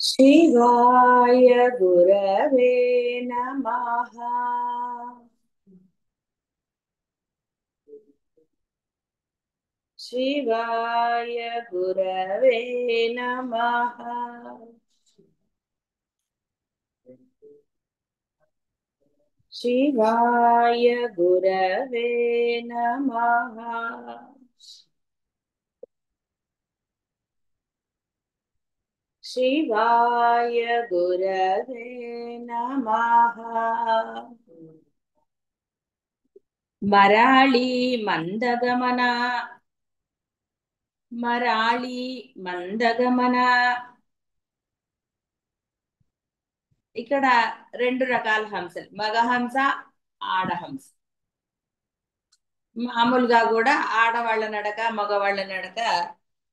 शिवाय गुरवे नमः। शिवाय गुरवे नमः। शिवाय गुरवे नमः। शिवाय गुरवे नमः। मराळी मंदगमन మరాళి మందగమన. ఇక్కడ రెండు రకాల హంసలు, మగహంస, ఆడహంస. మామూలుగా కూడా ఆడవాళ్ళ నడక మగవాళ్ళ నడక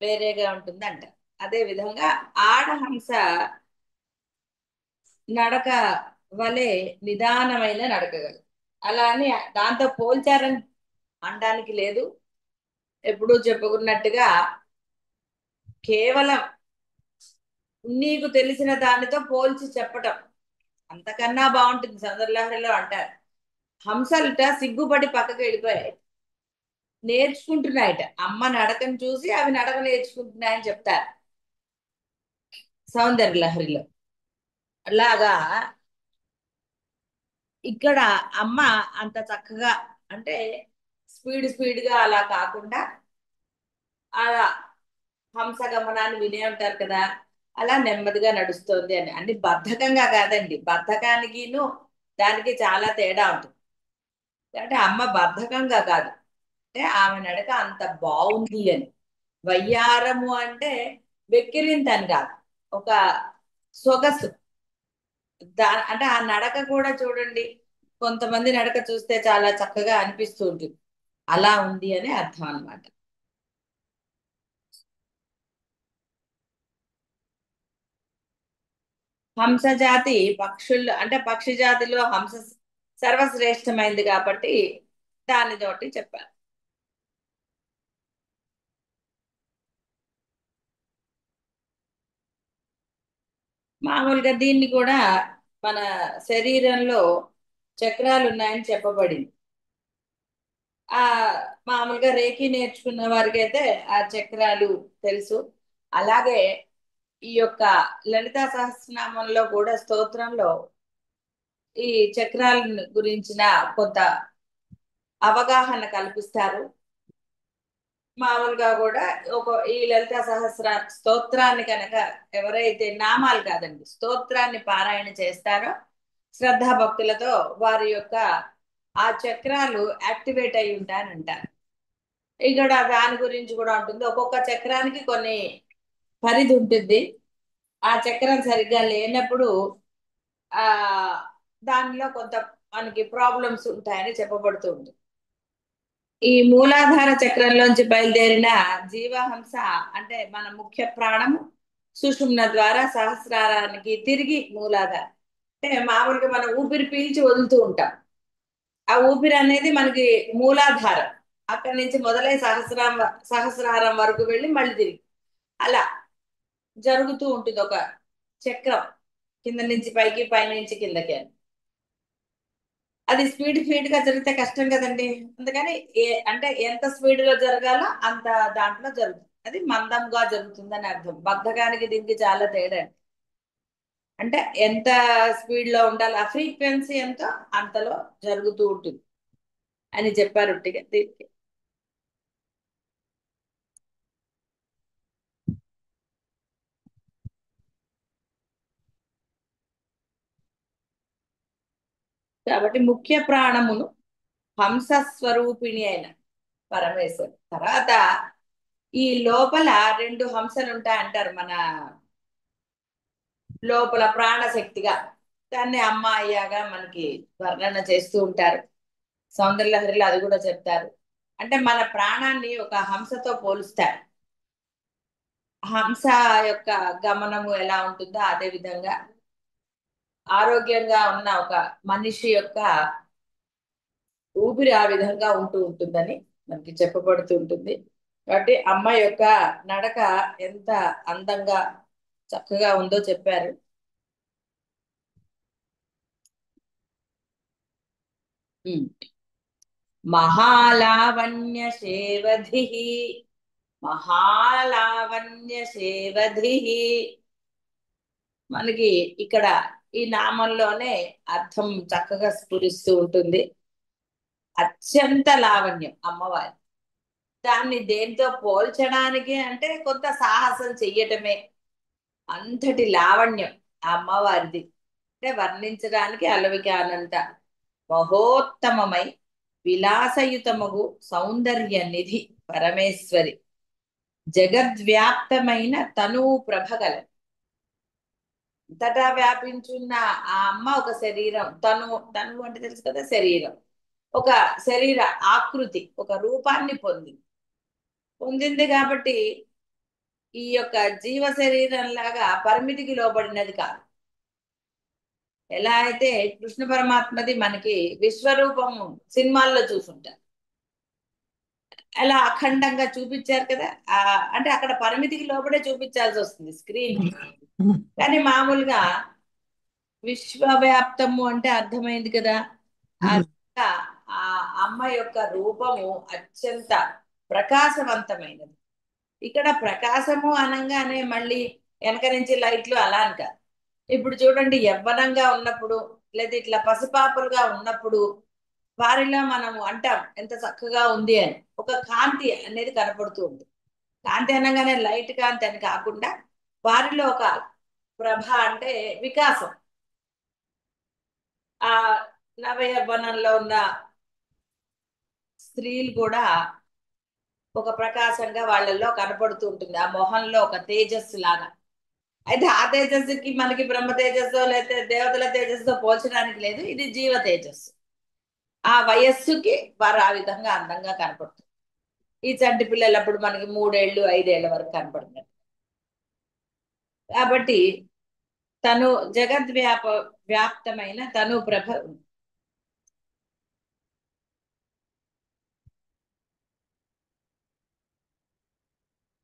వేరేగా ఉంటుందంట. అదే విధంగా ఆడహంస నడక వలె నిదానమైన నడకగలదు. అలా అని దాంతో పోల్చారని అనడానికి లేదు. ఎప్పుడూ చెప్పుకున్నట్టుగా కేవలం నీకు తెలిసిన దానితో పోల్చి చెప్పటం అంతకన్నా బాగుంటుంది. సౌందర్యలహరిలో అంటారు, హంసలుట సిగ్గుపడి పక్కకి వెళ్ళిపోయాయి, నేర్చుకుంటున్నాయట. అమ్మ నడకను చూసి అవి నడక నేర్చుకుంటున్నాయని చెప్తారు సౌందర్యలహరిలో. అలాగా ఇక్కడ అమ్మ అంత చక్కగా, అంటే స్పీడ్ గా అలా కాకుండా, అలా హంస గమనాన్ని వినే ఉంటారు కదా, అలా నెమ్మదిగా నడుస్తోంది అని. అన్ని బద్ధకంగా కాదండి, బద్ధకానికిను దానికి చాలా తేడా ఉంటుంది. అంటే అమ్మ బద్ధకంగా కాదు, అంటే ఆమె నడక అంత బాగుంది అని. వయ్యారము అంటే వెక్కిరింతని కాదు, ఒక సొగసు. అంటే ఆ నడక కూడా చూడండి, కొంతమంది నడక చూస్తే చాలా చక్కగా అనిపిస్తూ ఉంటుంది, అలా ఉంది అని అర్థం అన్నమాట. హంస జాతి పక్షుల్లో, అంటే పక్షి జాతిలో హంస సర్వశ్రేష్టమైంది కాబట్టి దానితోటి చెప్పారు. మామూలుగా దీన్ని కూడా మన శరీరంలో చక్రాలు ఉన్నాయని చెప్పబడింది. ఆ మామూలుగా రేఖీ నేర్చుకున్న వారికి అయితే ఆ చక్రాలు తెలుసు. అలాగే ఈ యొక్క లలితా సహస్రనామంలో కూడా స్తోత్రంలో ఈ చక్రాల గురించిన కొంత అవగాహన కల్పిస్తారు. మామూలుగా కూడా ఒక ఈ లలిత సహస్ర స్తోత్రాన్ని కనుక ఎవరైతే, నామాలు కాదండి, స్తోత్రాన్ని పారాయణ చేస్తారో శ్రద్ధా భక్తులతో, వారి యొక్క ఆ చక్రాలు యాక్టివేట్ అయి ఉంటాయని అంటారు. ఇక్కడ దాని గురించి కూడా ఉంటుంది. ఒక్కొక్క చక్రానికి కొన్ని పరిధి ఉంటుంది. ఆ చక్రం సరిగ్గా లేనప్పుడు ఆ దానిలో కొంత మనకి ప్రాబ్లమ్స్ ఉంటాయని చెప్పబడుతూ ఉంటుంది. ఈ మూలాధార చక్రంలోంచి బయలుదేరిన జీవహంస, అంటే మన ముఖ్య ప్రాణము సుషుమ్న ద్వారా సహస్రారానికి తిరిగి మూలాధార, అంటే మామూలుగా మనం ఊపిరి పీల్చి వదులుతూ ఉంటాం. ఆ ఊపిరి అనేది మనకి మూలాధారం. అక్కడి నుంచి మొదలై సహస్రారం వరకు వెళ్ళి మళ్ళీ తిరిగి అలా జరుగుతూ ఉంటుంది ఒక చక్రం, కింద నుంచి పైకి, పై నుంచి కిందకి అని. అది స్పీడ్ గా జరిగితే కష్టం కదండి. అందుకని అంటే ఎంత స్పీడ్ లో జరగాలో అంత దాంట్లో జరుగుతుంది. అది మందంగా జరుగుతుందని అర్థం. బద్ధకానికి దీనికి చాలా తేడా. అంటే ఎంత స్పీడ్ లో ఉండాలి, ఆ ఫ్రీక్వెన్సీ ఎంతో అంతలో జరుగుతూ ఉంటుంది అని చెప్పారు ఉట్టిగా దీనికి. కాబట్టి ముఖ్య ప్రాణమును హంస స్వరూపిణి అయిన పరమేశ్వరు తర్వాత, ఈ లోపల రెండు హంసలు ఉంటాయంటారు మన లోపల ప్రాణశక్తిగా. దాన్ని అమ్మ అయ్యాగా మనకి వర్ణన చేస్తూ ఉంటారు. సౌందర్యలహరిలో అది కూడా చెప్తారు. అంటే మన ప్రాణాన్ని ఒక హంసతో పోలుస్తారు. హంస యొక్క గమనము ఎలా ఉంటుందో అదే విధంగా ఆరోగ్యంగా ఉన్న ఒక మనిషి యొక్క ఊపిరి ఆ విధంగా ఉంటూ ఉంటుందని మనకి చెప్పబడుతూ ఉంటుంది. కాబట్టి అమ్మ యొక్క నడక ఎంత అందంగా చక్కగా ఉందో చెప్పారు. ఉమ్. మహాలావణ్య శేవధి, మహాలావణ్య శేవధి. మనకి ఇక్కడ ఈ నామంలోనే అర్థం చక్కగా స్ఫురిస్తూ ఉంటుంది. అత్యంత లావణ్యం అమ్మవారి. దాన్ని దేంతో పోల్చడానికి అంటే కొంత సాహసం చెయ్యటమే. అంతటి లావణ్యం ఆ అమ్మవారిది. అంటే వర్ణించడానికి అలవికి అనంత మహోత్తమమై విలాసయుతమగు సౌందర్య నిధి పరమేశ్వరి. జగద్వ్యాప్తమైన తనువు ప్రభగల. అంతటా వ్యాపించున్న ఆ అమ్మ ఒక శరీరం, తను అంటే తెలుసు కదా, శరీరం. ఒక శరీర ఆకృతి, ఒక రూపాన్ని పొందింది కాబట్టి ఈ యొక్క జీవ శరీరం లాగా పరిమితికి లోబడినది కాదు. ఎలా అయితే కృష్ణ పరమాత్మది మనకి విశ్వరూపం సినిమాల్లో చూసుంటారు, అలా అఖండంగా చూపించారు కదా. ఆ అంటే అక్కడ పరిమితికి లోబడే చూపించాల్సి వస్తుంది స్క్రీన్. కానీ మామూలుగా విశ్వవ్యాప్తము అంటే అర్థమైంది కదా. ఆ విధంగా ఆ అమ్మ యొక్క రూపము అత్యంత ప్రకాశవంతమైనది. ఇక్కడ ప్రకాశము అనంగానే మళ్ళీ వెనక నుంచి లైట్లు అలా అని కాదు. ఇప్పుడు చూడండి, యవ్వనంగా ఉన్నప్పుడు లేదా ఇట్లా పసిపాపలుగా ఉన్నప్పుడు వారిలో మనము అంటాం ఎంత చక్కగా ఉంది అని. ఒక కాంతి అనేది కనపడుతూ ఉంది. కాంతి అనగానే లైట్ కాంతి అని కాకుండా వారిలో ఒక ప్రభ అంటే వికాసం. ఆ నవయవ్వనంలో ఉన్న స్త్రీలు కూడా ఒక ప్రకాశంగా వాళ్ళల్లో కనపడుతూ ఉంటుంది, ఆ మొహంలో ఒక తేజస్సు లాగా. అయితే ఆ తేజస్సుకి మనకి బ్రహ్మ తేజస్సు లేకపోతే దేవతల తేజస్సుతో పోల్చడానికి లేదు, ఇది జీవ తేజస్సు. ఆ వయస్సుకి వారు ఆ విధంగా అందంగా కనపడుతుంది. ఈ చంటి పిల్లలు అప్పుడు మనకి 3 ఏళ్ళు 5 ఏళ్ల వరకు కనపడుతున్నారు. కాబట్టి తను వ్యాప్తమైన తను ప్రభ.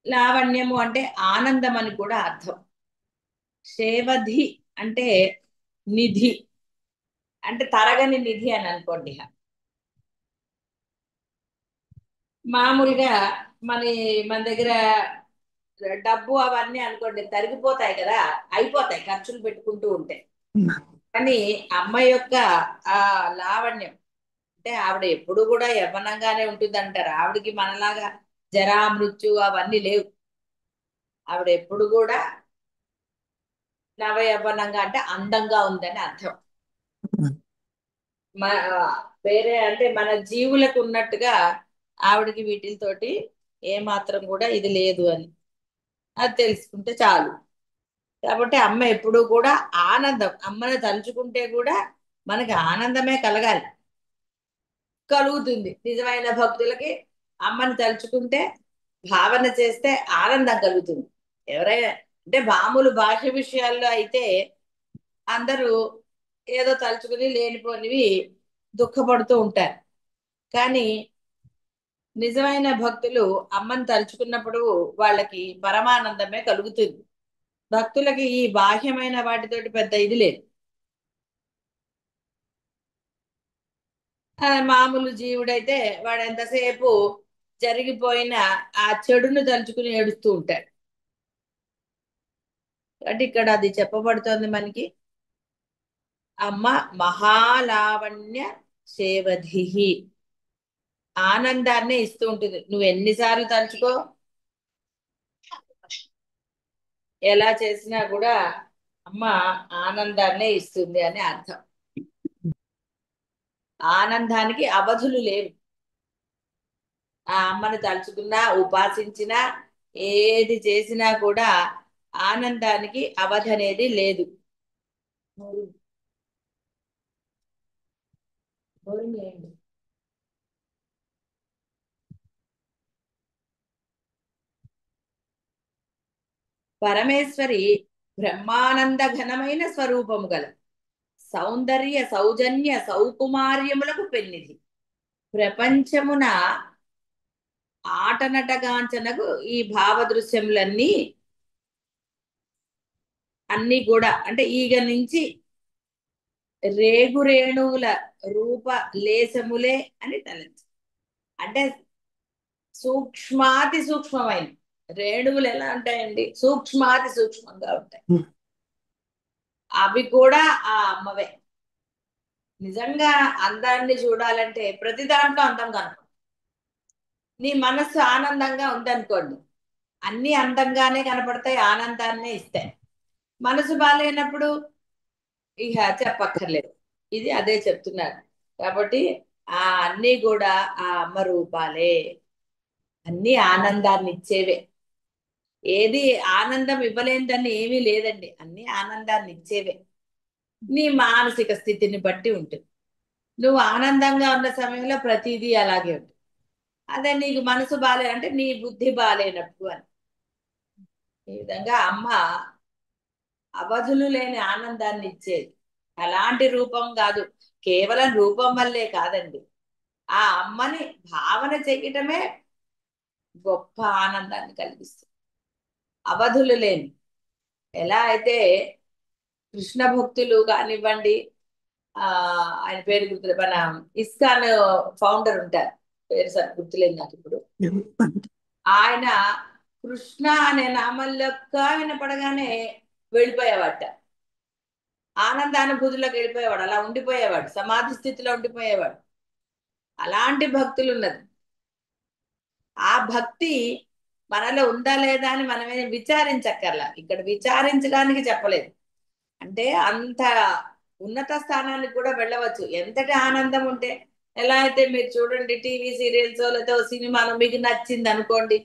లావణ్యము అంటే ఆనందం అని కూడా అర్థం. శేవధి అంటే నిధి, అంటే తరగని నిధి అని అనుకోండి. మామూలుగా మన మన దగ్గర డబ్బు అవన్నీ అనుకోండి తరిగిపోతాయి కదా, అయిపోతాయి ఖర్చులు పెట్టుకుంటూ ఉంటే. కానీ అమ్మ యొక్క ఆ లావణ్యం అంటే ఆవిడ ఎప్పుడు కూడా యవ్వనంగానే ఉంటుంది అంటారు. ఆవిడకి మనలాగా జరా మృత్యు అవన్నీ లేవు. ఆవిడ ఎప్పుడు కూడా నవ యవ్వనంగా అంటే అందంగా ఉందని అర్థం. మన వేరే అంటే మన జీవులకు ఉన్నట్టుగా ఆవిడకి వీటితోటి ఏ మాత్రం కూడా ఇది లేదు అని అది తెలుసుకుంటే చాలు. కాబట్టి అమ్మ ఎప్పుడూ కూడా ఆనందం. అమ్మని తలుచుకుంటే కూడా మనకి ఆనందమే కలగాలి, కలుగుతుంది. నిజమైన భక్తులకి అమ్మని తలుచుకుంటే భావన చేస్తే ఆనందం కలుగుతుంది. ఎవరైనా అంటే మామూలు బాహ్య విషయాల్లో అయితే అందరూ ఏదో తలుచుకుని లేనిపోనివి దుఃఖపడుతూ ఉంటారు. కానీ నిజమైన భక్తులు అమ్మని తలుచుకున్నప్పుడు వాళ్ళకి పరమానందమే కలుగుతుంది. భక్తులకి ఈ బాహ్యమైన వాటితోటి పెద్ద ఇది లేదు. మామూలు జీవుడైతే వాడు ఎంతసేపు జరిగిపోయిన ఆ చెడును తలుచుకుని ఏడుస్తూ ఉంటాడు. అంటే ఇక్కడ అది చెప్పబడుతోంది మనకి. అమ్మ మహాలావణ్య సేవధి, ఆనందాన్నే ఇస్తూ ఉంటుంది. నువ్వు ఎన్నిసార్లు తలుచుకో, ఎలా చేసినా కూడా అమ్మ ఆనందాన్నే ఇస్తుంది అని అర్థం. ఆనందానికి అవధులు లేవు. ఆ అమ్మను తలుచుకున్నా ఉపాసించినా ఏది చేసినా కూడా ఆనందానికి అవధి అనేది లేదు. పరమేశ్వరి బ్రహ్మానంద ఘనమైన స్వరూపము గల సౌందర్య సౌజన్య సౌకుమార్యములకు పెన్నిధి. ప్రపంచమున ఆటనటగాంచనకు ఈ భావ దృశ్యములన్నీ అన్ని కూడా అంటే ఈగ నుంచి రేగు రేణువుల రూప లేశములే అని తలంచు. అంటే సూక్ష్మాతి సూక్ష్మమైన రేణువులు ఎలా ఉంటాయండి, సూక్ష్మాతి సూక్ష్మంగా ఉంటాయి. అవి కూడా ఆ అమ్మవే. నిజంగా అందాన్ని చూడాలంటే ప్రతి దాంట్లో అందం కనపడుతుంది. నీ మనస్సు ఆనందంగా ఉందనుకోండి, అన్ని అందంగానే కనపడతాయి, ఆనందాన్నే ఇస్తాయి. మనసు బాగాలేనప్పుడు ఇక చెప్పక్కర్లేదు. ఇది అదే చెప్తున్నారు. కాబట్టి ఆ అన్నీ కూడా ఆ అమ్మ రూపాలే, అన్ని ఆనందాన్ని ఇచ్చేవే. ఏది ఆనందం ఇవ్వలేనిదని ఏమీ లేదండి, అన్ని ఆనందాన్ని ఇచ్చేవే. నీ మానసిక స్థితిని బట్టి ఉంటుంది. నువ్వు ఆనందంగా ఉన్న సమయంలో ప్రతిదీ అలాగే ఉంటుంది. అదే నీకు మనసు బాగాలే అంటే నీ బుద్ధి బాగాలేనప్పుడు అని. ఈ విధంగా అమ్మ అవధులు లేని ఆనందాన్ని ఇచ్చేది. అలాంటి రూపం కాదు, కేవలం రూపం వల్లే కాదండి, ఆ అమ్మని భావన చేయటమే గొప్ప ఆనందాన్ని కలిగిస్తుంది. అవధులు లేని, ఎలా అయితే కృష్ణ భక్తులు కానివ్వండి, ఆ ఆయన పేరు గుర్తు, మన ఇస్కాన్ ఫౌండర్ ఉంటారు, పేరు సార్ గుర్తులేదు నాకు ఇప్పుడు. ఆయన కృష్ణ అనే నామంలోక వినపడగానే వెళ్ళిపోయేవాట, ఆనందానుభూతిలోకి వెళ్ళిపోయేవాడు, అలా ఉండిపోయేవాడు, సమాధి స్థితిలో ఉండిపోయేవాడు. అలాంటి భక్తులు ఉన్నది. ఆ భక్తి మనలో ఉందా లేదా అని మనమే విచారించక్కర్లా, ఇక్కడ విచారించడానికి చెప్పలేదు. అంటే అంత ఉన్నత స్థానానికి కూడా వెళ్ళవచ్చు ఎంతటి ఆనందం ఉంటే. ఎలా అయితే మీరు చూడండి, టీవీ సీరియల్స్ లేదా సినిమాను మీకు నచ్చింది అనుకోండి,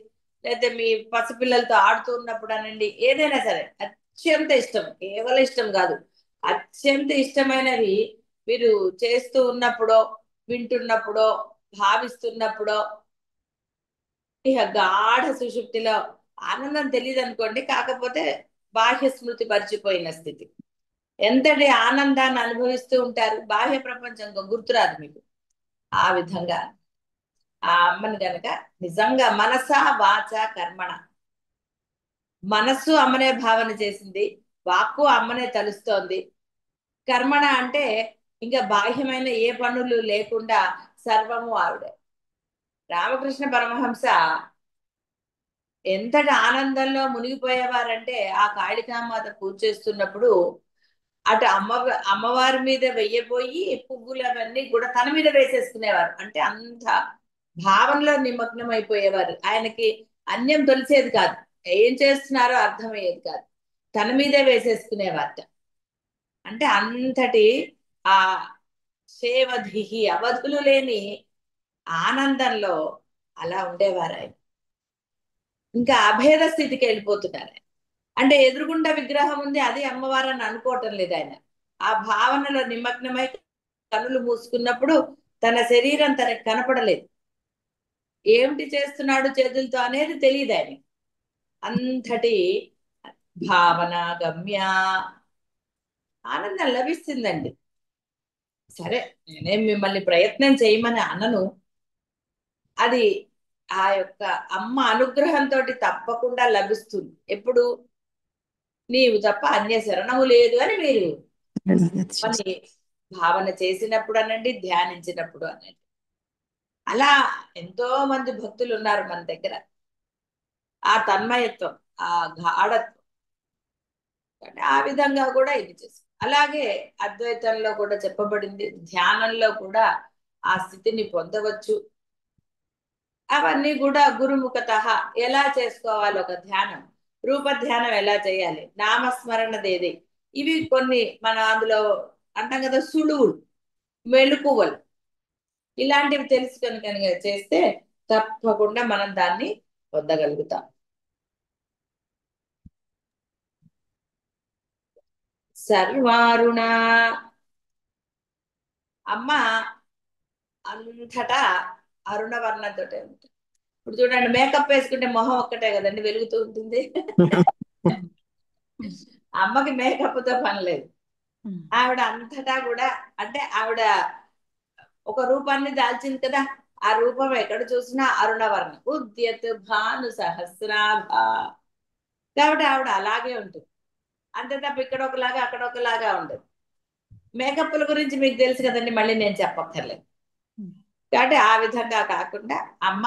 లేకపోతే మీ పసిపిల్లలతో ఆడుతూ ఉన్నప్పుడు అనండి, ఏదైనా సరే అత్యంత ఇష్టం, కేవలం ఇష్టం కాదు, అత్యంత ఇష్టమైనవి మీరు చేస్తూ ఉన్నప్పుడో, వింటున్నప్పుడో, భావిస్తున్నప్పుడో, ఇక గాఢ సుషుప్తిలో ఆనందం తెలియదు అనుకోండి, కాకపోతే బాహ్య స్మృతి మర్చిపోయిన స్థితి. ఎంతటి ఆనందాన్ని అనుభవిస్తూ ఉంటారు, బాహ్య ప్రపంచం గుర్తురాదు మీకు. ఆ విధంగా ఆ అమ్మని గనక నిజంగా మనస వాచ కర్మణ, మనస్సు అమ్మనే భావన చేసింది, వాక్కు అమ్మనే తలుస్తోంది, కర్మణ అంటే ఇంకా బాహ్యమైన ఏ పనులు లేకుండా సర్వము ఆవిడే. రామకృష్ణ పరమహంస ఎంతటి ఆనందంలో మునిగిపోయేవారంటే, ఆ కాళికామాత పూజ చేస్తున్నప్పుడు అటు అమ్మవారి మీద వెయ్యబోయి పువ్వులు అవన్నీ కూడా తన మీద వేసేసుకునేవారు. అంటే అంత భావనలో నిమగ్నం అయిపోయేవారు. ఆయనకి అన్యం తొలిసేది కాదు, ఏం చేస్తున్నారో అర్థమయ్యేది కాదు, తన మీదే వేసేసుకునేవారట. అంటే అంతటి ఆ సేవధిహి, అవధులు లేని ఆనందంలో అలా ఉండేవారు ఆయన. ఇంకా అభేద స్థితికి వెళ్ళిపోతున్నారు. అంటే ఎదురుగుండా విగ్రహం ఉంది, అది అమ్మవారని అనుకోవటం లేదు ఆయన. ఆ భావనలో నిమగ్నమై కనులు మూసుకున్నప్పుడు తన శరీరం తనకి కనపడలేదు, ఏమిటి చేస్తున్నాడు చేతులతో అనేది తెలియదు ఆయన. అంతటి భావన గమ్య ఆనందం లభిస్తుందండి. సరే, నేనేం మిమ్మల్ని ప్రయత్నం చేయమని అనను, అది ఆ యొక్క అమ్మ అనుగ్రహంతో తప్పకుండా లభిస్తుంది. ఎప్పుడు నీవు తప్ప అన్య శరణము లేదు అని మీరు మరి భావన చేసినప్పుడు అనండి, ధ్యానించినప్పుడు అనండి. అలా ఎంతో మంది భక్తులు ఉన్నారు మన దగ్గర. ఆ తన్మయత్వం, ఆ గాఢత్వం, ఆ విధంగా కూడా ఇది చేసి, అలాగే అద్వైతంలో కూడా చెప్పబడింది, ధ్యానంలో కూడా ఆ స్థితిని పొందవచ్చు. అవన్నీ కూడా గురుముఖత ఎలా చేసుకోవాలి, ఒక ధ్యానం, రూప ధ్యానం ఎలా చేయాలి, నామస్మరణ దేది, ఇవి కొన్ని మన అందులో అంటాం కదా సులువులు, మెళుకువలు, ఇలాంటివి తెలుసుకొని కనుక చేస్తే తప్పకుండా మనం దాన్ని పొందగలుగుతాం. సర్వారుణ, అమ్మ అంతటా అరుణవర్ణంతో ఉంటుంది. ఇప్పుడు చూడండి, మేకప్ వేసుకుంటే మొహం ఒక్కటే కదండి వెలుగుతూ ఉంటుంది. అమ్మకి మేకప్ తో పని లేదు, ఆవిడ అంతటా కూడా, అంటే ఆవిడ ఒక రూపాన్ని దాల్చింది కదా, ఆ రూపం ఎక్కడ చూసినా అరుణవర్ణం, ఉద్యత్ భాను సహస్రాభ, కాబట్టి ఆవిడ అలాగే ఉంటుంది. అంతే తప్ప ఇక్కడ ఒకలాగా అక్కడ ఒకలాగా ఉండదు. మేకప్ల గురించి మీకు తెలుసు కదండి, మళ్ళీ నేను చెప్పక్కర్లేదు. కాబట్టి ఆ విధంగా కాకుండా అమ్మ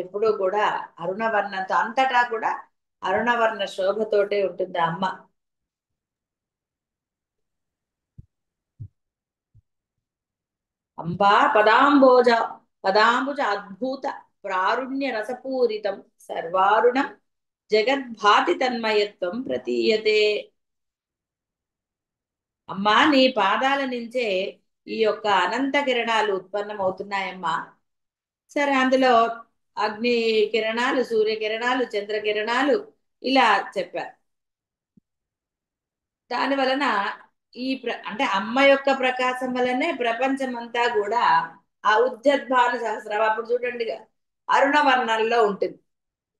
ఎప్పుడూ కూడా అరుణవర్ణంతో, అంతటా కూడా అరుణవర్ణ శోభతోటే ఉంటుంది ఆ అమ్మ. అంబా పదాంబుజ అద్భుత ప్రారుణ్య రసపూరితం సర్వారుణం జగద్భాతి తన్మయత్వం ప్రతీయతే. అమ్మా, నీ పాదాల నుంచే ఈ యొక్క అనంత కిరణాలు ఉత్పన్నమవుతున్నాయమ్మా. సరే, అందులో అగ్ని కిరణాలు, సూర్య కిరణాలు, చంద్ర కిరణాలు ఇలా చెప్పారు. దాని వలన అంటే అమ్మ యొక్క ప్రకాశం వలనే ప్రపంచం అంతా కూడా ఆ ఉద్యద్భాను సహస్రం అప్పుడు చూడండి అరుణవర్ణంలో ఉంటుంది.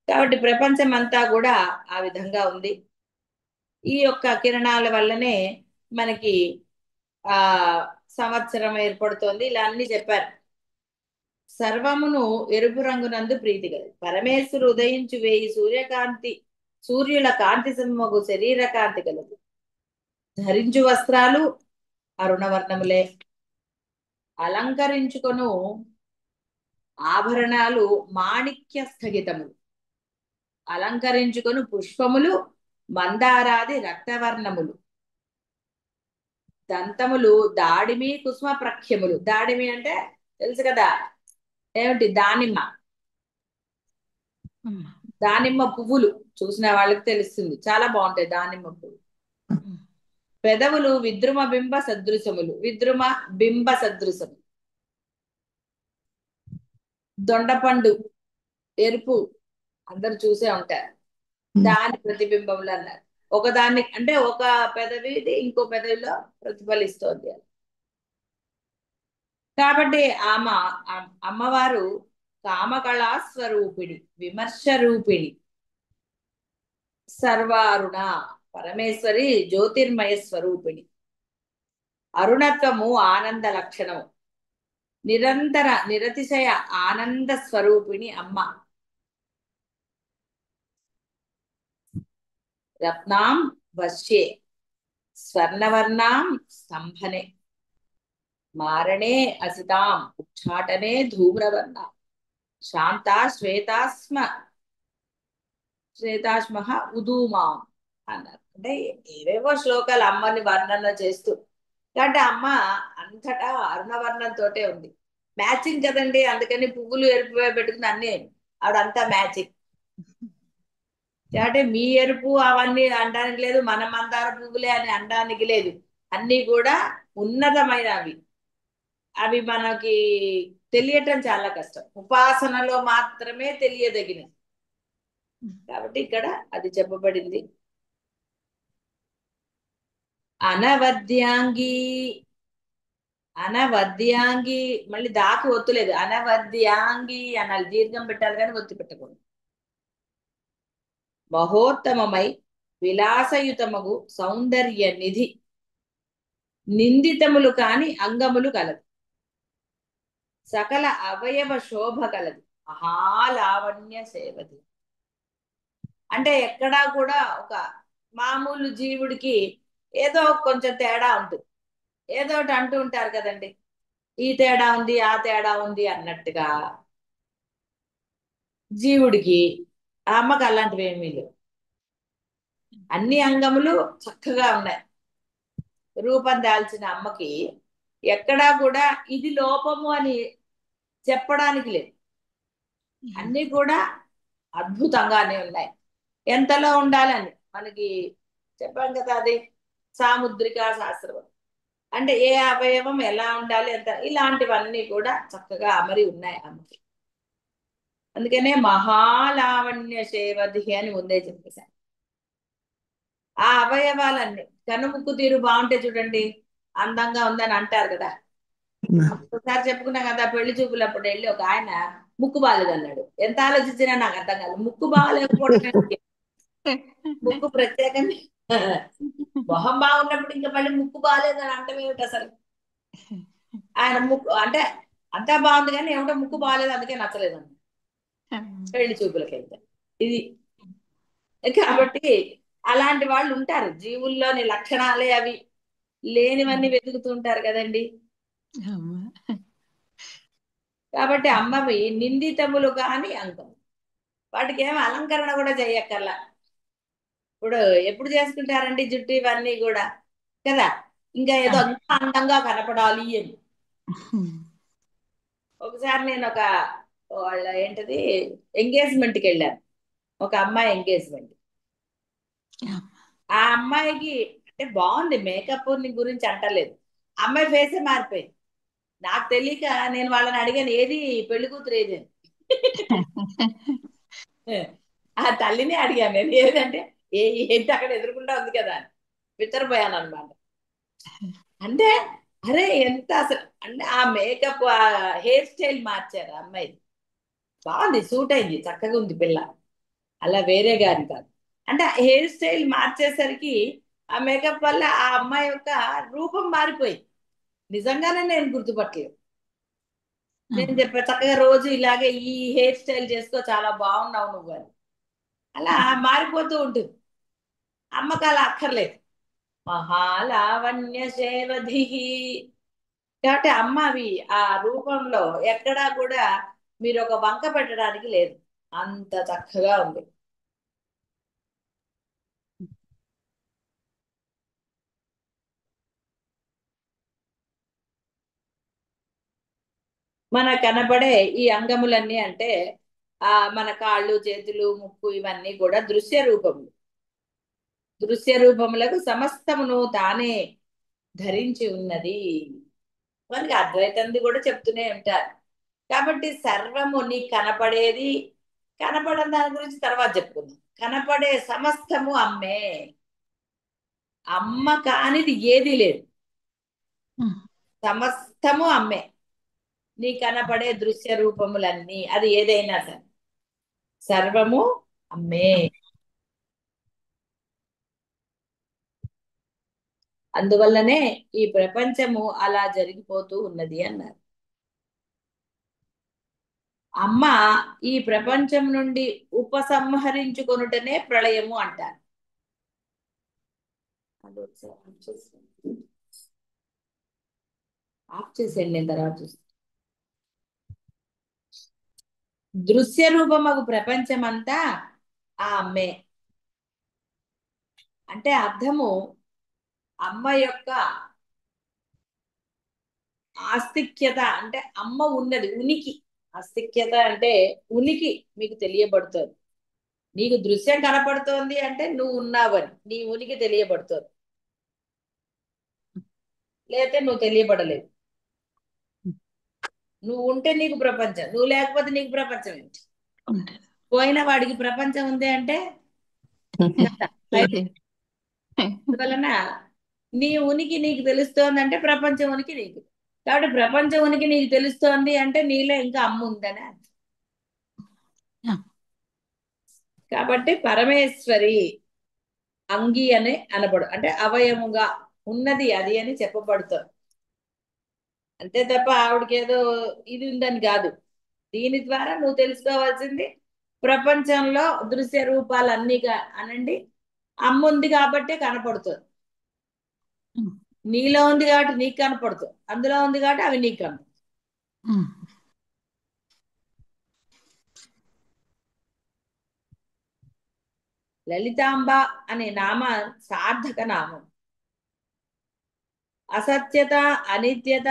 కాబట్టి ప్రపంచం అంతా కూడా ఆ విధంగా ఉంది. ఈ యొక్క కిరణాల వల్లనే మనకి ఆ సంవత్సరం ఏర్పడుతోంది. ఇలా అన్ని చెప్పారు. సర్వమును ఎరుపు రంగునందు ప్రీతి కలదు. పరమేశ్వరు ఉదయించు వేయి సూర్యుల కాంతి సమ్మగు శరీర కాంతి కలదు. ధరించు వస్త్రాలు అరుణవర్ణములే. అలంకరించుకొను ఆభరణాలు మాణిక్య స్థగితములు. అలంకరించుకొను పుష్పములు మందారాది రక్తవర్ణములు. దంతములు దాడిమి కుసుమ ప్రఖ్యములు. దాడిమి అంటే తెలుసు కదా, ఏమిటి? దానిమ్మ. దానిమ్మ పువ్వులు చూసిన వాళ్ళకి తెలుస్తుంది, చాలా బాగుంటాయి దానిమ్మ పువ్వులు. పెదవులు విద్రుమ బింబ సదృశములు. విద్రుమ బింబ సదృశములు. దొండపండు ఎరుపు, అందరు చూసే ఉంటారు, దాని ప్రతిబింబములు అన్నారు. ఒకదాన్ని అంటే ఒక పెదవిది ఇంకో పెదవిలో ప్రతిఫలిస్తోంది అని. కాబట్టి అమ్మవారు కామకళా స్వరూపిణి, విమర్శ రూపిణి, సర్వారుణ పరమేశ్వరి, జ్యోతిర్మయ స్వరూపిణి. అరుణత్వము ఆనంద లక్షణము. నిరతిశయ ఆనంద స్వరూపిణి అమ్మ. రత్నాం వశ్యే స్వర్ణవర్ణాం స్తంభనే మారణే అసితాం ఉచ్చాటనే ధూమ్రవర్ణ శాంతా శ్వేతాశ్మ ఉదూమాం అన్నారు. అంటే ఏవేవో శ్లోకాలు అమ్మని వర్ణన చేస్తూ, కాబట్టి అమ్మ అంతటా అరుణవర్ణంతోటే ఉంది. మ్యాచింగ్ కదండి, అందుకని పువ్వులు ఎరుపు పెట్టుకుని అన్ని ఆవిడంతా మ్యాచింగ్. అంటే మీ ఎరుపు అవన్నీ అనడానికి లేదు, మన మందార పువ్వులే అని అనడానికి లేదు. అన్నీ కూడా ఉన్నతమైనవి. అవి మనకి తెలియటం చాలా కష్టం, ఉపాసనలో మాత్రమే తెలియదగినది. కాబట్టి ఇక్కడ అది చెప్పబడింది. అనవద్యాంగి. అనవద్యాంగి మళ్ళీ దాకి ఒత్తులేదు, అనవద్యాంగి అనాలి, దీర్ఘం పెట్టాలి కానీ ఒత్తి పెట్టకూడదు. మహోత్తమమై విలాసయుతమగు సౌందర్య నిధి. నిందితములు కాని అంగములు కలదు. సకల అవయవ శోభ కలదు. మహాలావణ్య సేవది. అంటే ఎక్కడా కూడా ఒక మామూలు జీవుడికి ఏదో కొంచెం తేడా ఉంటుంది. ఏదో ఒకటి అంటూ ఉంటారు కదండి, ఈ తేడా ఉంది ఆ తేడా ఉంది అన్నట్టుగా. జీవుడికి ఆ అమ్మకి అలాంటివి ఏమీ లేవు. అన్ని అంగములు చక్కగా ఉన్నాయి. రూపం దాల్చిన అమ్మకి ఎక్కడా కూడా ఇది లోపము అని చెప్పడానికి లేదు. అన్ని కూడా అద్భుతంగానే ఉన్నాయి. ఎంతలో ఉండాలని మనకి చెప్పాం కదా, అది సాముద్రికా శాస్త్రం. అంటే ఏ అవయవం ఎలా ఉండాలి, ఎంత, ఇలాంటివన్నీ కూడా చక్కగా అమరి ఉన్నాయి అమ్మకి. అందుకనే మహాలావణ్య సేవది అని ముందే చెప్పేశాను. ఆ అవయవాలన్నీ కనుముక్కు తీరు బాగుంటే చూడండి, అందంగా ఉందని అంటారు కదా. ఒకసారి చెప్పుకున్నాం కదా, పెళ్లి చూపులప్పుడు వెళ్ళి ఒక ఆయన ముక్కు బాలేదు అన్నాడు. ఎంత ఆలోచించినా నాకు అర్థం కాదు. ముక్కు బాగాలేకపోవడం, ముక్కు ప్రత్యేకంగా మొహం బాగున్నప్పుడు ఇంకా మళ్ళీ ముక్కు బాగాలేదని అంటే ఏమిటి అసలు? ఆయన ముక్కు అంటే అంతా బాగుంది కానీ ఏమిటో ముక్కు బాగాలేదు, అందుకే నచ్చలేదు అన్న పెళ్లి చూపులకి వెళ్తే ఇది. కాబట్టి అలాంటి వాళ్ళు ఉంటారు, జీవుల్లోని లక్షణాలే అవి, లేనివన్నీ వెతుకుతూ ఉంటారు కదండి. అమ్మ. కాబట్టి అమ్మవి నిందితములు కాని అంగం, వాటికి ఏం అలంకరణ కూడా చెయ్యక్కర్లా. ఇప్పుడు ఎప్పుడు చేసుకుంటారండి జుట్టు ఇవన్నీ కూడా, కదా. ఇంకా ఆ. ఏదో ఇంకా అందంగా కనపడాలి అని. ఒకసారి నేను ఒక వాళ్ళ ఏంటది ఎంగేజ్మెంట్కి వెళ్ళాను, ఒక అమ్మాయి ఎంగేజ్మెంట్. ఆ అమ్మాయికి అంటే బాగుంది, మేకప్ గురించి అంటలేదు, అమ్మాయి ఫేసే మారిపోయింది. నాకు తెలియక నేను వాళ్ళని అడిగాను, ఏది పెళ్లి కూతురు ఏది అని. ఆ తల్లిని అడిగాను నేను, ఏదంటే ఏ ఏంటి అక్కడ ఎదురుకుండా ఉంది కదా అని విచ్చరపోయాను అనమాట. అంటే అరే ఎంత అసలు అంటే ఆ మేకప్ ఆ హెయిర్ స్టైల్ మార్చారు ఆ అమ్మాయి, బాగుంది, సూట్ అయింది, చక్కగా ఉంది పిల్ల. అలా వేరే గారి కాదు, అంటే ఆ హెయిర్ స్టైల్ మార్చేసరికి ఆ మేకప్ వల్ల ఆ అమ్మాయి యొక్క రూపం మారిపోయింది. నిజంగానే నేను గుర్తుపట్టలేదు. నేను చెప్పా చక్కగా రోజు ఇలాగే ఈ హెయిర్ స్టైల్ చేసుకో, చాలా బాగున్నావు నువ్వు అని. అలా మారిపోతూ ఉంటుంది. అమ్మకి అలా అక్కర్లేదు, మహాలావణ్య శేవధి. కాబట్టి అమ్మ అవి ఆ రూపంలో ఎక్కడా కూడా మీరు ఒక వంక పెట్టడానికి లేదు, అంత చక్కగా ఉంది. మన కనబడే ఈ అంగములన్నీ అంటే మన కాళ్ళు చేతులు ముక్కు ఇవన్నీ కూడా దృశ్య రూపములు. దృశ్య రూపములకు సమస్తమును తానే ధరించి ఉన్నది. మనకి అద్వైతంది కూడా చెప్తూనే ఉంటారు. కాబట్టి సర్వము నీకు కనపడేది, కనపడని దాని గురించి తర్వాత చెప్పుకుందాం. కనపడే సమస్తము అమ్మే, అమ్మ కానిది ఏది లేదు, సమస్తము అమ్మే. నీ కనపడే దృశ్య రూపములన్నీ అది ఏదైనా సరే సర్వము అమ్మే. అందువల్లనే ఈ ప్రపంచము అలా జరిగిపోతూ ఉన్నది అన్నారు. అమ్మ ఈ ప్రపంచం నుండి ఉపసంహరించుకొనుటనే ప్రళయము అంటారు. ఆఫ్ చేసేయండి, నేను తర్వాత చూస్తాను. దృశ్య రూపమగు ప్రపంచమంతా ఆ అమ్మే. అంటే అర్థము అమ్మ యొక్క ఆస్తిక్యత, అంటే అమ్మ ఉన్నది ఉనికి. ఆస్తిక్యత అంటే ఉనికి మీకు తెలియబడుతుంది. నీకు దృశ్యం కనపడుతోంది అంటే నువ్వు ఉన్నావని నీ ఉనికి తెలియబడుతోంది, లేకపోతే నువ్వు తెలియబడలేదు. నువ్వు ఉంటే నీకు ప్రపంచం, నువ్వు లేకపోతే నీకు ప్రపంచం ఏంటి. పోయిన వాడికి ప్రపంచం ఉంది అంటే కదా. అందువలన నీ ఉనికి నీకు తెలుస్తోంది అంటే ప్రపంచం ఉనికి నీకు, కాబట్టి ప్రపంచం ఉనికి నీకు తెలుస్తోంది అంటే నీలో ఇంకా అమ్మ ఉందని అర్థం. కాబట్టి పరమేశ్వరి అంగి అని అనబడు, అంటే అవయముగా ఉన్నది అది అని చెప్పబడుతుంది. అంతే తప్ప ఆవిడకి ఏదో ఇది ఉందని కాదు. దీని ద్వారా నువ్వు తెలుసుకోవాల్సింది ప్రపంచంలో దృశ్య రూపాలన్నీ అనండి అమ్మ ఉంది కాబట్టి కనపడుతుంది. నీలో ఉంది కాబట్టి నీకు కనపడుతుంది, అందులో ఉంది కాబట్టి అవి నీకు కనపడుతుంది. లలితాంబ అనే నామ సార్థక నామం. అసత్యత, అనిత్యత,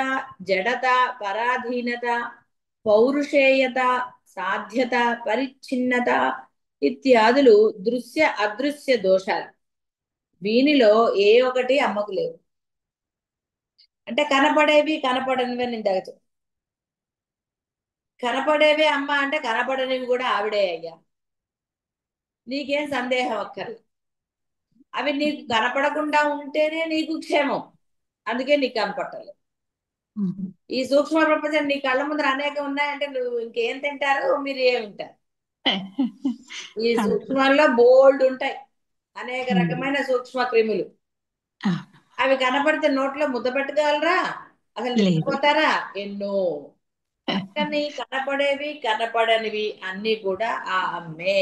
జడత, పరాధీనత, పౌరుషేయత, సాధ్యత, పరిచ్ఛిన్నత ఇత్యాదులు దృశ్య అదృశ్య దోషాలు. వీనిలో ఏ ఒకటి అమ్మకు లేవు. అంటే కనపడేవి కనపడనివి అని ఇందాక కనపడేవి అమ్మ అంటే కనపడనివి కూడా ఆవిడే అయ్యా, నీకేం సందేహం అక్కర్లేదు. అవి నీకు కనపడకుండా ఉంటేనే నీకు క్షేమం, అందుకే నీకు కనపడలేదు. ఈ సూక్ష్మ ప్రపంచం నీ కళ్ళ ముందర అనేకం ఉన్నాయంటే నువ్వు ఇంకేం తింటారు, మీరు ఏమి ఉంటారు. ఈ సూక్ష్మంలో బోల్డ్ ఉంటాయి, అనేక రకమైన సూక్ష్మ క్రిములు. అవి కనపడితే నోట్లో ముద్ద పెట్టగలరా, అసలు నిద్రపోతారా, ఎన్నో. కానీ కనపడేవి కనపడనివి అన్ని కూడా ఆ అమ్మే,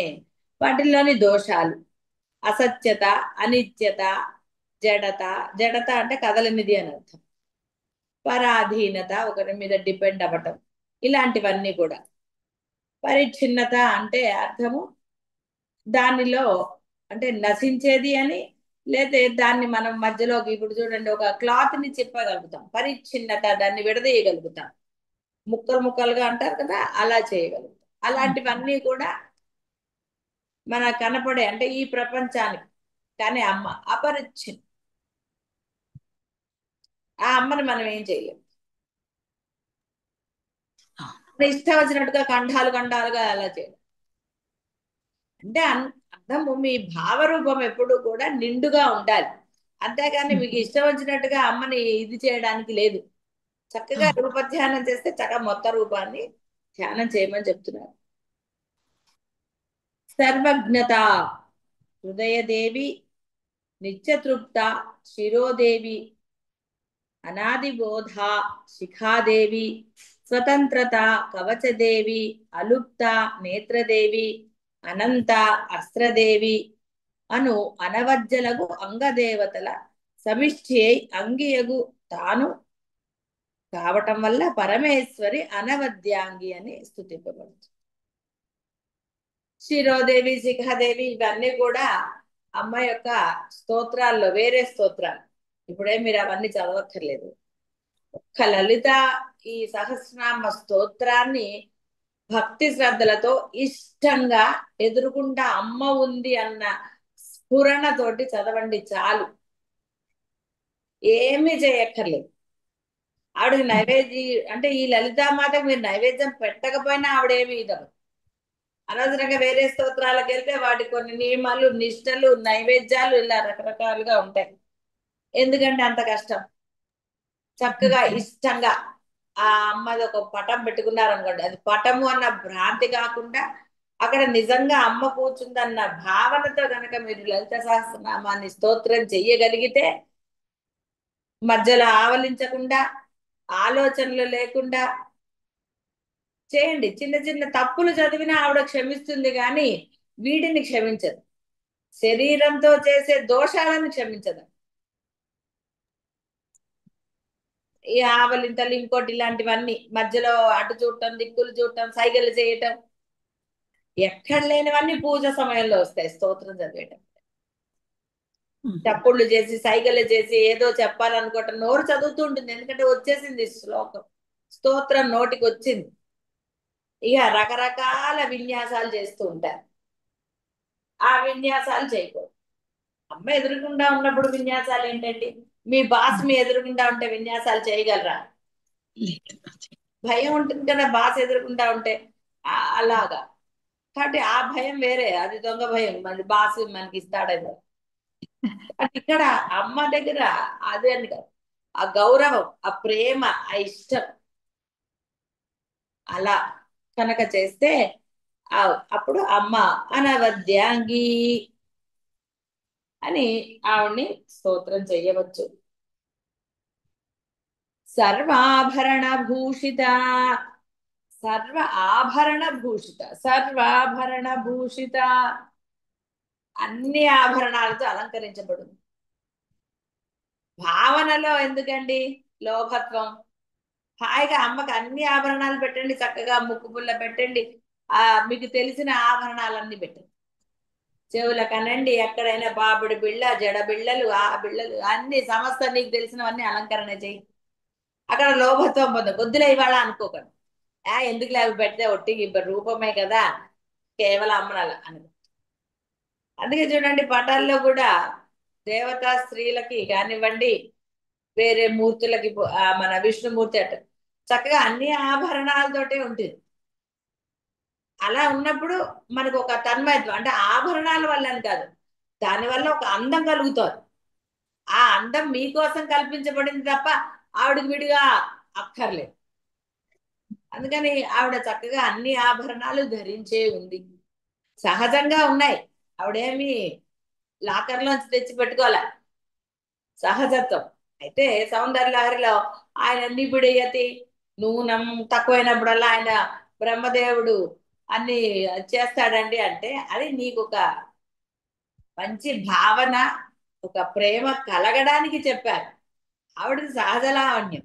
వాటిల్లోని దోషాలు. అసత్యత, అనిత్యత, జడత. జడత అంటే కదలనిది అని అర్థం. పరాధీనత, ఒకరి మీద డిపెండ్ అవ్వటం, ఇలాంటివన్నీ కూడా. పరిచ్ఛిన్నత అంటే అర్థము దానిలో అంటే నశించేది అని, లేదా దాన్ని మనం మధ్యలోకి, ఇప్పుడు చూడండి ఒక క్లాత్ ని చెప్పగలుగుతాం, పరిచ్ఛిన్నత దాన్ని విడదీయగలుగుతాం, ముక్కలు ముక్కలుగా అంటారు కదా, అలా చేయగలుగుతాం. అలాంటివన్నీ కూడా మన కనపడే అంటే ఈ ప్రపంచానికి. కానీ అమ్మ అపరిచ్ఛిన్న, ఆ అమ్మని మనం ఏం చేయలేం. మన ఇష్టం వచ్చినట్టుగా ఖండాలు ఖండాలుగా అలా చేయలేం. అంటే అర్థము మీ భావరూపం ఎప్పుడు కూడా నిండుగా ఉండాలి. అంతేగాని మీకు ఇష్టం వచ్చినట్టుగా అమ్మని ఇది చేయడానికి లేదు. చక్కగా రూపధ్యానం చేస్తే చక్కగా మొత్తం రూపాన్ని ధ్యానం చేయమని చెప్తున్నారు. సర్వజ్ఞత, హృదయదేవి, నిత్యతృప్త, శిరోదేవి, అనాదిబోధ, శిఖాదేవి, స్వతంత్రత, కవచదేవి, అలుప్త, నేత్రదేవి, అనంత, అస్త్రదేవి అను అనవజ్జలగు అంగదేవతల సమిష్టి అయి అంగియగు తాను కావటం వల్ల పరమేశ్వరి అనవద్యాంగి అని స్తుతింపబడుతుంది. శిరోదేవి, శిఖాదేవి ఇవన్నీ కూడా అమ్మ యొక్క స్తోత్రాల్లో వేరే స్తోత్రాలు. ఇప్పుడే మీరు అవన్నీ చదవక్కర్లేదు. ఒక్క లలిత ఈ సహస్రనామ స్తోత్రాన్ని భక్తి శ్రద్ధలతో ఇష్టంగా ఎదురుకుండా అమ్మ ఉంది అన్న స్ఫురణతోటి చదవండి చాలు. ఏమీ చేయక్కర్లేదు. ఆవిడకి నైవేద్యం అంటే ఈ లలితామాతకు మీరు నైవేద్యం పెట్టకపోయినా ఆవిడేమి ఇదవు. అనవసరంగా వేరే స్తోత్రాలకు వెళ్తే వాటి కొన్ని నియమాలు, నిష్టలు, నైవేద్యాలు ఇలా రకరకాలుగా ఉంటాయి. ఎందుకంటే అంత కష్టం. చక్కగా ఇష్టంగా ఆ అమ్మది ఒక పటం పెట్టుకున్నారనుకోండి, అది పటము అన్న భ్రాంతి కాకుండా అక్కడ నిజంగా అమ్మ కూర్చుందన్న భావనతో కనుక మీరు లలిత సహస్రనామాన్ని స్తోత్రం చెయ్యగలిగితే, మధ్యలో ఆవలించకుండా, ఆలోచనలు లేకుండా చేయండి. చిన్న చిన్న తప్పులు చదివినా ఆవిడ క్షమిస్తుంది కానీ వీటిని క్షమించదు. శరీరంతో చేసే దోషాలను క్షమించదు. ఈ ఆవలింతలు, ఇంకోటి ఇలాంటివన్నీ మధ్యలో అటు చూడటం, దిక్కులు చూడటం, సైగలు చేయటం, ఎక్కడ లేనివన్నీ పూజ సమయంలో వస్తాయి. స్తోత్రం చదివేయటం, చప్పుళ్ళు చేసి, సైగలు చేసి ఏదో చెప్పాలనుకోవటం, నోరు చదువుతూ ఉంటుంది. ఎందుకంటే వచ్చేసింది శ్లోకం, స్తోత్రం నోటికి వచ్చింది. ఇక రకరకాల విన్యాసాలు చేస్తూ ఉంటారు. ఆ విన్యాసాలు చేయకూడదు. అమ్మ ఎదురుకుండా ఉన్నప్పుడు విన్యాసాలు ఏంటండి? మీ బాస్ మీ ఎదురుకుండా ఉంటే విన్యాసాలు చేయగలరా? భయం ఉంటుంది కదా బాస్ ఎదురుకుండా ఉంటే. అలాగా. కాబట్టి ఆ భయం వేరే, అది దొంగ భయం, మళ్ళీ బాస్ మనకి ఇస్తాడేమో. ఇక్కడ అమ్మ దగ్గర అదే అని కాదు, ఆ గౌరవం, ఆ ప్రేమ, ఆ ఇష్టం అలా కనుక చేస్తే అప్పుడు అమ్మ అనవద్యాంగి అని ఆవిడ్ని స్తోత్రం చెయ్యవచ్చు. సర్వాభరణ భూషిత, సర్వ ఆభరణ భూషిత, సర్వాభరణ భూషిత, అన్ని ఆభరణాలతో అలంకరించబడింది. భావనలో ఎందుకండి లోభత్వం? హాయిగా అమ్మకి అన్ని ఆభరణాలు పెట్టండి, చక్కగా ముక్కు పుల్ల పెట్టండి, మీకు తెలిసిన ఆభరణాలన్నీ పెట్టండి. చెవుల కనండి, ఎక్కడైనా బాబుడి బిళ్ళ, జడ బిళ్ళలు, ఆ బిళ్ళలు అన్ని సమస్త నీకు తెలిసినవన్నీ అలంకరణ చేయి. అక్కడ లోభత్వం పొంద వద్దులే ఇవాళ అనుకోకండి. ఎందుకు అవి పెడితే ఒట్టి రూపమే కదా, కేవలం అమ్మనాల అని. అందుకే చూడండి పటాల్లో కూడా దేవతా స్త్రీలకి కానివ్వండి, వేరే మూర్తులకి మన విష్ణుమూర్తి అట చక్కగా అన్ని ఆభరణాలతోటే ఉంటుంది. అలా ఉన్నప్పుడు మనకు ఒక తన్మయత్వం, అంటే ఆభరణాల వల్ల అని కాదు, దానివల్ల ఒక అందం కలుగుతుంది. ఆ అందం మీకోసం కల్పించబడింది తప్ప ఆవిడకి విడిగా అక్కర్లేదు. అందుకని ఆవిడ చక్కగా అన్ని ఆభరణాలు ధరించే ఉంది. సహజంగా ఉన్నాయి, ఆవిడేమి లాకర్లోంచి తెచ్చి పెట్టుకోలే, సహజత్వం. అయితే సౌందర్యలహరిలో ఆయన నిబిడయతి నూనం తక్కువైనప్పుడల్లా ఆయన బ్రహ్మదేవుడు అన్ని చేస్తాడండి అంటే అది నీకు ఒక మంచి భావన, ఒక ప్రేమ కలగడానికి చెప్పారు. ఆవిడది సహజ లావణ్యం,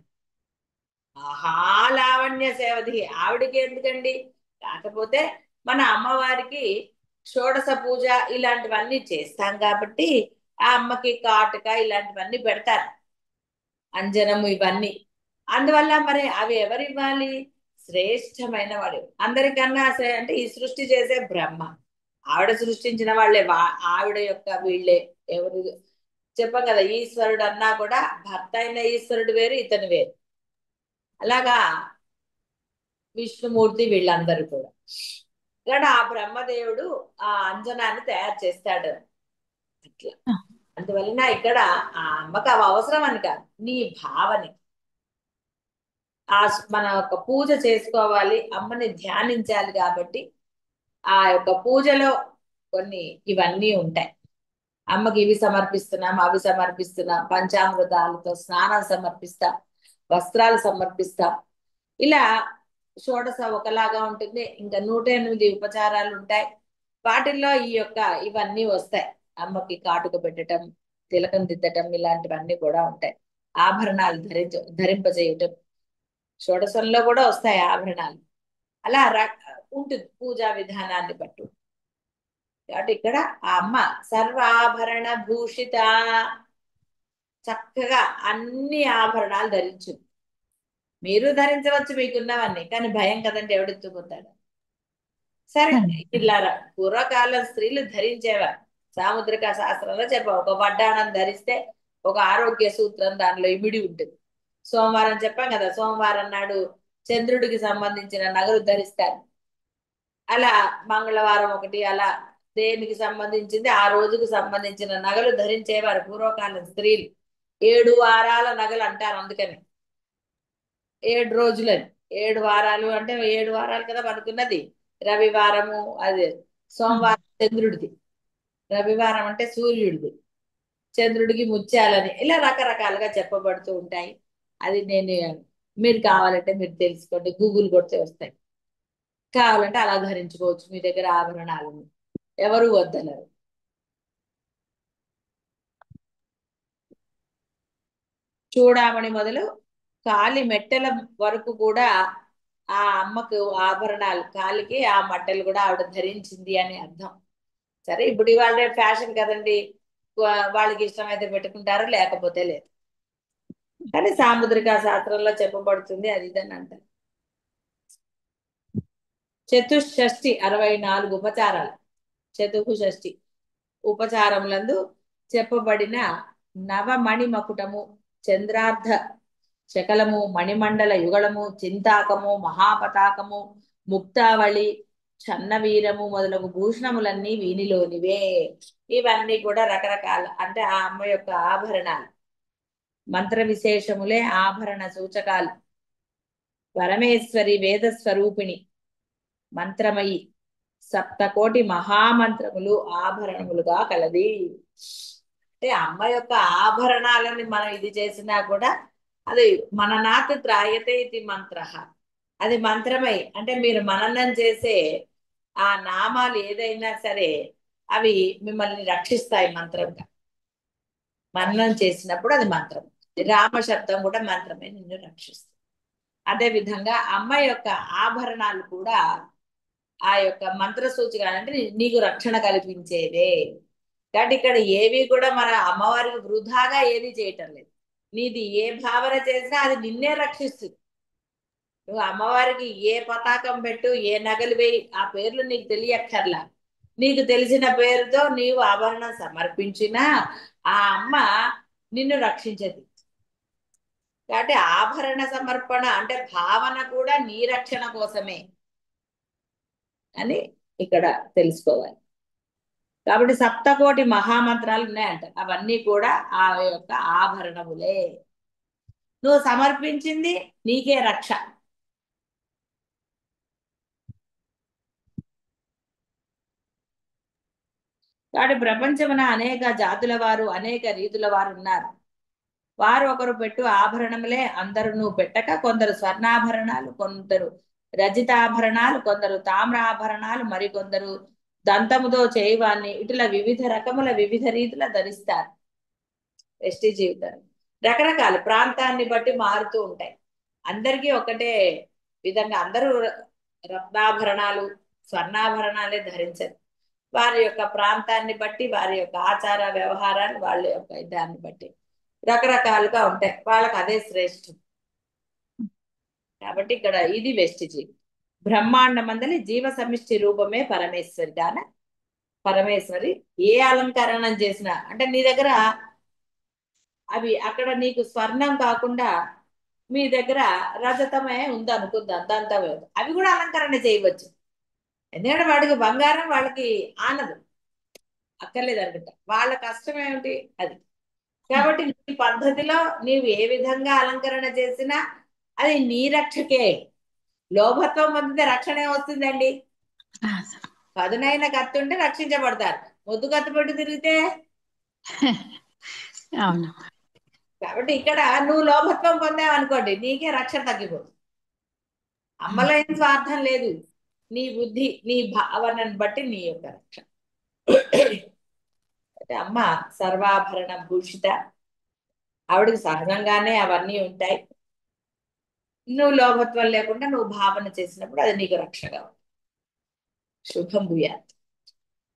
మహాలావణ్య సేవది. ఆవిడకి ఎందుకండి? కాకపోతే మన అమ్మవారికి షోడశ పూజ ఇలాంటివన్నీ చేస్తాం కాబట్టి ఆ అమ్మకి కాటుక ఇలాంటివన్నీ పెడతారు, అంజనము ఇవన్నీ. అందువల్ల మరి అవి ఎవరు ఇవ్వాలి? శ్రేష్టమైన వాడు. అందరికన్నా అంటే ఈ సృష్టి చేసే బ్రహ్మ, ఆవిడ సృష్టించిన వాళ్ళే, ఆవిడ యొక్క వీళ్ళే. ఎవరు చెప్పం కదా, ఈశ్వరుడు అన్నా కూడా భర్త అయిన ఈశ్వరుడు వేరు, ఇతను వేరు. అలాగా విష్ణుమూర్తి వీళ్ళందరూ కూడా. ఇక్కడ ఆ బ్రహ్మదేవుడు ఆ అంజనాన్ని తయారు చేస్తాడు అట్లా. అందువలన ఇక్కడ ఆ అమ్మకు అవి అవసరం అని కాదు, నీ భావని. ఆ మన ఒక పూజ చేసుకోవాలి, అమ్మని ధ్యానించాలి కాబట్టి ఆ యొక్క పూజలో కొన్ని ఇవన్నీ ఉంటాయి. అమ్మకి ఇవి సమర్పిస్తున్నాం, అవి సమర్పిస్తున్నాం, పంచామృతాలతో స్నానం సమర్పిస్తాం, వస్త్రాలు సమర్పిస్తాం. ఇలా షోడశ ఒకలాగా ఉంటుంది, ఇంకా 108 ఉపచారాలు ఉంటాయి. వాటిల్లో ఈ యొక్క ఇవన్నీ వస్తాయి. అమ్మకి కాటుక పెట్టడం, తిలకం దిద్దటం ఇలాంటివన్నీ కూడా ఉంటాయి. ఆభరణాలు ధరింపజేయటం షోడశంలో కూడా వస్తాయి ఆభరణాలు. అలా ఉంటుంది పూజా విధానాన్ని బట్టి. కాబట్టి ఇక్కడ ఆ అమ్మ సర్వాభరణ భూషిత, చక్కగా అన్ని ఆభరణాలు ధరించు. మీరు ధరించవచ్చు మీకున్నవన్నీ, కానీ భయం కదండి ఎవడెత్తుకుపోతాడు. సరే, ఇలా పూర్వకాలం స్త్రీలు ధరించేవారు. సాముద్రిక శాస్త్రంలో చెప్పావు, ఒక వడ్డాణం ధరిస్తే ఒక ఆరోగ్య సూత్రం దానిలో ఇమిడి ఉంటుంది. సోమవారం చెప్పాం కదా, సోమవారం నాడు చంద్రుడికి సంబంధించిన నగలు ధరిస్తారు. అలా మంగళవారం ఒకటి, అలా దేనికి సంబంధించింది ఆ రోజుకు సంబంధించిన నగలు ధరించేవారు పూర్వకాలం స్త్రీలు. 7 వారాల నగలు అంటారు అందుకని, 7 రోజులని. 7 వారాలు అంటే 7 వారాలు కదా మనకున్నది. రవివారము అదే, సోమవారం చంద్రుడిది, రవివారం అంటే సూర్యుడిది, చంద్రుడికి ముత్యాలని, ఇలా రకరకాలుగా చెప్పబడుతూ ఉంటాయి. అది నేను, మీరు కావాలంటే మీరు తెలుసుకోండి, గూగుల్ కొడితే వస్తాయి. కావాలంటే అలా ధరించుకోవచ్చు మీ దగ్గర ఆభరణాలను, ఎవరు వద్దనరు. చూడామణి మొదలు కాలి మెట్టెల వరకు కూడా ఆ అమ్మకు ఆభరణాలు, కాలికి ఆ మట్టెలు కూడా ఆవిడ ధరించింది అని అర్థం. సరే, ఇప్పుడు ఇవాళ ఫ్యాషన్ కదండి, వాళ్ళకి ఇష్టమైతే పెట్టుకుంటారు, లేకపోతే లేదు. కానీ సాముద్రిక శాస్త్రంలో చెప్పబడుతుంది అది ఇదని అంటారు. చతుషష్ఠి 64 ఉపచారాలు. చతుషష్ఠి ఉపచారములందు చెప్పబడిన నవమణి మకుటము, చంద్రార్ధ శకలము, మణిమండల యుగళము, చింతాకము, మహాపతాకము, ముక్తావళి, చన్నవీరము మొదలగు భూషణములన్నీ వీనిలోనివే. ఇవన్నీ కూడా రకరకాల, అంటే ఆ అమ్మ యొక్క ఆభరణాలు. మంత్ర విశేషములే ఆభరణ సూచకాలు. పరమేశ్వరి వేద స్వరూపిణి, మంత్రమయి, సప్తకోటి మహామంత్రములు ఆభరణములుగా కలది. అంటే అమ్మ యొక్క ఆభరణాలని మనం ఇది చేసినా కూడా అది మననాత్ త్రాయతే ఇది మంత్ర. అది మంత్రమై, అంటే మీరు మననం చేసే ఆ నామాలు ఏదైనా సరే అవి మిమ్మల్ని రక్షిస్తాయి మంత్రంగా. మననం చేసినప్పుడు అది మంత్రం. రామ శబ్దం కూడా మంత్రమే, నిన్ను రక్షిస్తుంది. అదే విధంగా అమ్మ యొక్క ఆభరణాలు కూడా ఆ యొక్క మంత్ర సూచిక, అంటే నీకు రక్షణ కల్పించేదే. కాబట్టి ఇక్కడ ఏవి కూడా మన అమ్మవారికి వృధాగా ఏది చేయటం లేదు. నీది ఏ భావన చేసినా అది నిన్నే రక్షిస్తుంది. నువ్వు అమ్మవారికి ఏ పతాకం పెట్టు, ఏ నగలు వేయి, ఆ పేర్లు నీకు తెలియక్కర్లా. నీకు తెలిసిన పేరుతో నీవు ఆభరణం సమర్పించినా ఆ అమ్మ నిన్ను రక్షించదు. కాబట్టి ఆభరణ సమర్పణ అంటే భావన కూడా నీ రక్షణ కోసమే అని ఇక్కడ తెలుసుకోవాలి. కాబట్టి సప్తకోటి మహామంత్రాలు ఉన్నాయంట, అవన్నీ కూడా ఆ యొక్క ఆభరణములే. నువ్వు సమర్పించింది నీకే రక్ష. కాబట్టి ప్రపంచమున అనేక జాతుల వారు, అనేక రీతుల వారు ఉన్నారు. వారు ఒకరు పెట్టు ఆభరణములే అందరూ నువ్వు పెట్టక, కొందరు స్వర్ణాభరణాలు, కొందరు రజితాభరణాలు, కొందరు తామ్రాభరణాలు, మరికొందరు దంతముతో చేయవాన్ని ఇట్లా వివిధ రకముల వివిధ రీతుల ధరిస్తారు వెస్టి జీవితం. రకరకాల ప్రాంతాన్ని బట్టి మారుతూ ఉంటాయి. అందరికీ ఒకటే విధంగా అందరూ రత్నాభరణాలు స్వర్ణాభరణాలే ధరించరు. వారి యొక్క ప్రాంతాన్ని బట్టి వారి యొక్క ఆచార వ్యవహారాలు వాళ్ళ యొక్క దాన్ని బట్టి రకరకాలుగా ఉంటాయి. వాళ్ళకి అదే శ్రేష్టం. కాబట్టి ఇక్కడ ఇది వెస్టిజీ. బ్రహ్మాండ మందలి జీవ సమిష్టి రూపమే పరమేశ్వరి గాన పరమేశ్వరి ఏ అలంకరణం చేసినా అంటే నీ దగ్గర అవి అక్కడ నీకు స్వర్ణం కాకుండా మీ దగ్గర రజతమే ఉంది అనుకుందాం, దాంతో అవి కూడా అలంకరణ చేయవచ్చు. ఎందుకంటే వాడికి బంగారం వాళ్ళకి ఆనదు, అక్కర్లేదు అనుకుంటా. వాళ్ళ కష్టం ఏమిటి అది. కాబట్టి నీ పద్ధతిలో నీవు ఏ విధంగా అలంకరణ చేసినా అది నీ రక్షకే. లోభత్వం పొందితే రక్షణ వస్తుందండి. పదునైన కత్తి ఉంటే రక్షించబడతారు, ముద్దు కత్తి పెట్టి తిరిగితే. అవును. కాబట్టి ఇక్కడ నువ్వు లోభత్వం పొందావు అనుకోండి, నీకే రక్షణ తగ్గిపోతుంది. అమ్మలో ఏం స్వార్థం లేదు, నీ బుద్ధి నీ భావనను బట్టి నీ యొక్క రక్షణ. అంటే అమ్మ సర్వాభరణ భూషిత, ఆవిడకి సహజంగానే అవన్నీ ఉంటాయి. నువ్వు లోభత్వం లేకుండా నువ్వు భావన చేసినప్పుడు అది నీకు రక్షగా. శుభం భూయాత్.